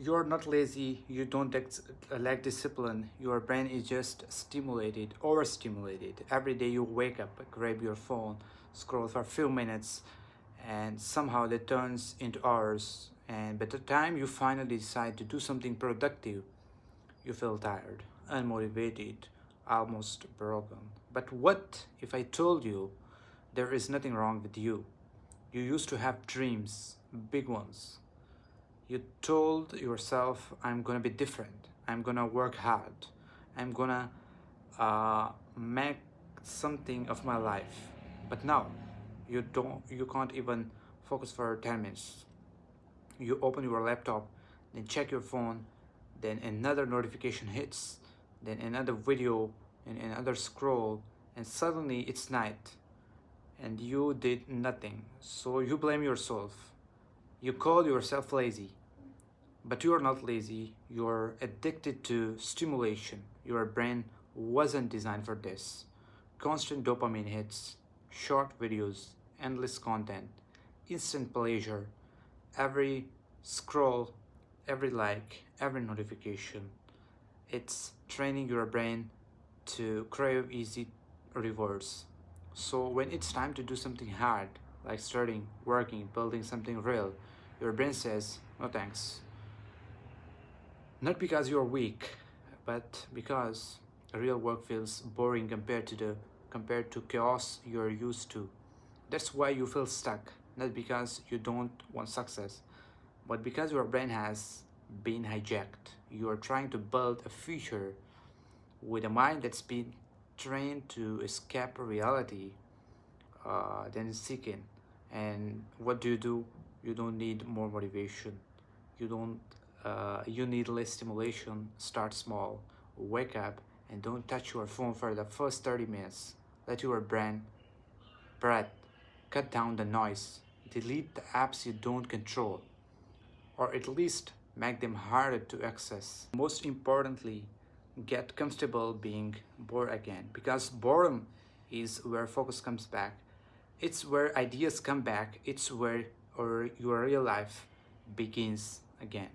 You're not lazy, you don't lack discipline, your brain is just stimulated, overstimulated. Every day you wake up, grab your phone, scroll for a few minutes, and somehow that turns into hours. And by the time you finally decide to do something productive, you feel tired, unmotivated, almost broken. But what if I told you there is nothing wrong with you? You used to have dreams, big ones. You told yourself, I'm gonna be different, I'm gonna work hard, I'm gonna make something of my life. But now you can't even focus for 10 minutes. You open your laptop, then check your phone, then another notification hits, then another video, and another scroll, and suddenly it's night and you did nothing. So you blame yourself. You call yourself lazy. But you are not lazy, you're addicted to stimulation. Your brain wasn't designed for this. Constant dopamine hits, short videos, endless content, instant pleasure, every scroll, every like, every notification. It's training your brain to crave easy rewards. So when it's time to do something hard, like studying, working, building something real, your brain says, no thanks. Not because you're weak, but because real work feels boring compared to chaos you're used to. That's why you feel stuck, not because you don't want success, but because your brain has been hijacked. You are trying to build a future with a mind that's been trained to escape reality, then seeking. And what do? You don't need more motivation. You don't. You need less stimulation. Start small. Wake up and don't touch your phone for the first 30 minutes. Let your brain breathe. Cut down the noise. Delete the apps you don't control, or at least make them harder to access. Most importantly, get comfortable being bored again, because boredom is where focus comes back. It's where ideas come back. It's where or your real life begins again.